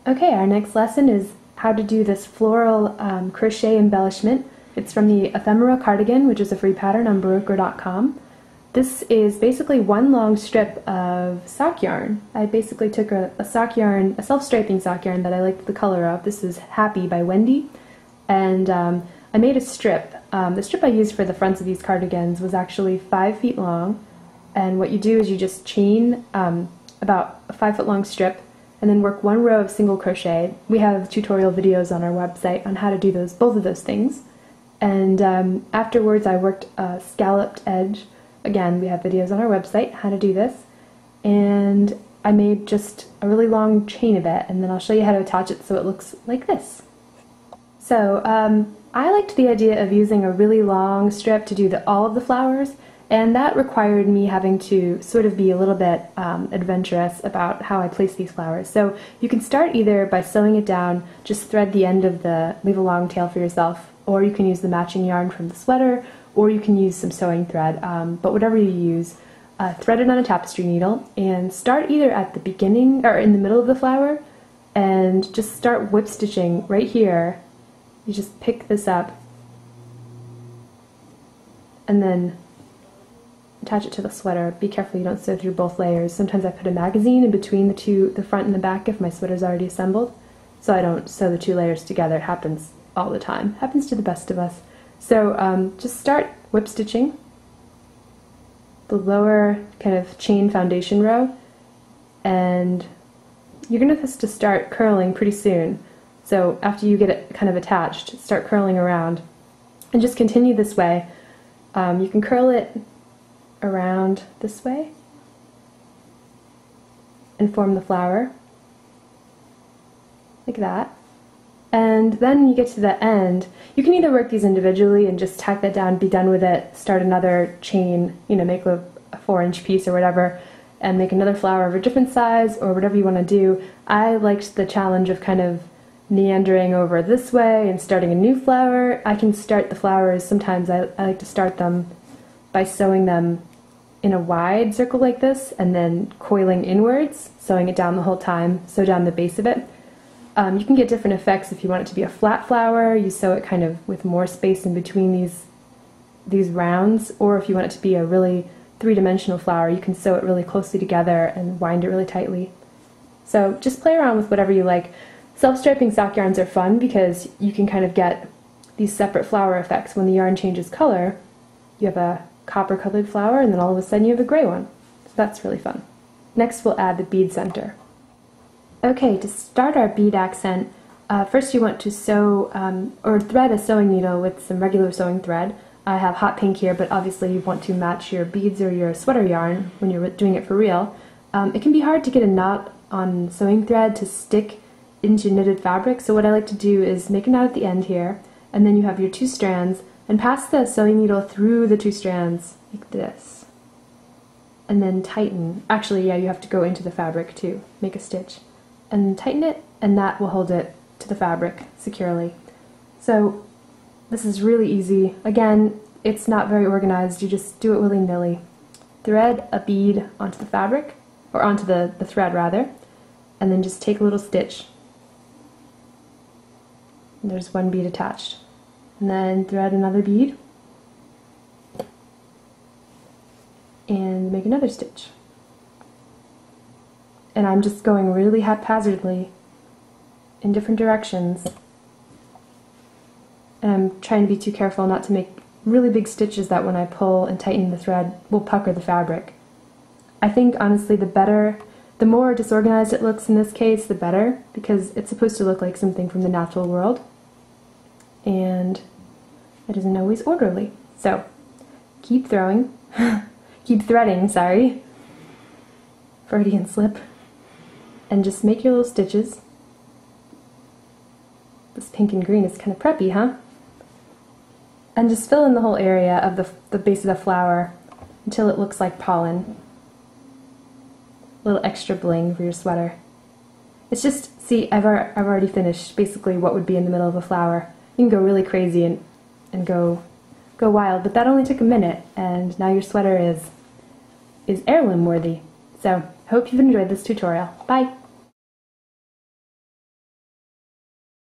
Okay, our next lesson is how to do this floral crochet embellishment. It's from the Ephemera Cardigan, which is a free pattern on Berroco.com. This is basically one long strip of sock yarn. I basically took a sock yarn, a self-striping sock yarn that I liked the color of. This is Happy by Wendy. And I made a strip. The strip I used for the fronts of these cardigans was actually 5 feet long. And what you do is you just chain about a 5 foot long strip and then work one row of single crochet. We have tutorial videos on our website on how to do both of those things. And afterwards I worked a scalloped edge. Again, we have videos on our website how to do this. And I made just a really long chain of it, and then I'll show you how to attach it so it looks like this. So I liked the idea of using a really long strip to do all of the flowers, and that required me having to sort of be a little bit adventurous about how I place these flowers. So you can start either by sewing it down, just thread the end of leave a long tail for yourself, or you can use the matching yarn from the sweater, or you can use some sewing thread, but whatever you use, thread it on a tapestry needle, and start either at the beginning or in the middle of the flower, and just start whip stitching right here. You just pick this up, and then attach it to the sweater. Be careful you don't sew through both layers. Sometimes I put a magazine in between the front and the back if my sweater's already assembled, so I don't sew the two layers together. It happens all the time. It happens to the best of us. So just start whip stitching the lower kind of chain foundation row, and you're going to have to start curling pretty soon. So after you get it kind of attached, start curling around and just continue this way. You can curl it around this way and form the flower like that. And then you get to the end, you can either work these individually and just tack that down, be done with it, start another chain, make a 4-inch piece or whatever, and make another flower of a different size or whatever you want to do. I liked the challenge of kind of meandering over this way and starting a new flower. I can start the flowers, sometimes I like to start them by sewing them in a wide circle like this and then coiling inwards, sewing it down the whole time, sew down the base of it. You can get different effects if you want it to be a flat flower, you sew it kind of with more space in between these rounds, or if you want it to be a really three-dimensional flower, you can sew it really closely together and wind it really tightly. So just play around with whatever you like. Self-striping sock yarns are fun because you can kind of get these separate flower effects. When the yarn changes color, you have a copper-colored flower, and then all of a sudden you have a gray one. So that's really fun. Next we'll add the bead center. Okay, to start our bead accent, first you want to sew or thread a sewing needle with some regular sewing thread. I have hot pink here, but obviously you want to match your beads or your sweater yarn when you're doing it for real. It can be hard to get a knot on sewing thread to stick into knitted fabric, so what I like to do is make a knot at the end here, and then you have your two strands, and pass the sewing needle through the two strands like this. And then tighten. Actually, yeah, you have to go into the fabric too, make a stitch. And tighten it, and that will hold it to the fabric securely. So this is really easy. Again, it's not very organized, you just do it willy-nilly. Thread a bead onto the fabric, or onto the thread rather, and then just take a little stitch. And there's one bead attached. And then thread another bead, and make another stitch. And I'm just going really haphazardly in different directions. And I'm trying to be too careful not to make really big stitches that when I pull and tighten the thread will pucker the fabric. I think honestly the more disorganized it looks in this case, the better, because it's supposed to look like something from the natural world. And it isn't always orderly. So keep throwing, keep threading, sorry. Freudian slip. And just make your little stitches. This pink and green is kind of preppy, huh? And just fill in the whole area of the base of the flower until it looks like pollen. A little extra bling for your sweater. It's just, see, I've already finished basically what would be in the middle of a flower. You can go really crazy and go wild, but that only took a minute, and now your sweater is heirloom worthy. So, hope you've enjoyed this tutorial. Bye!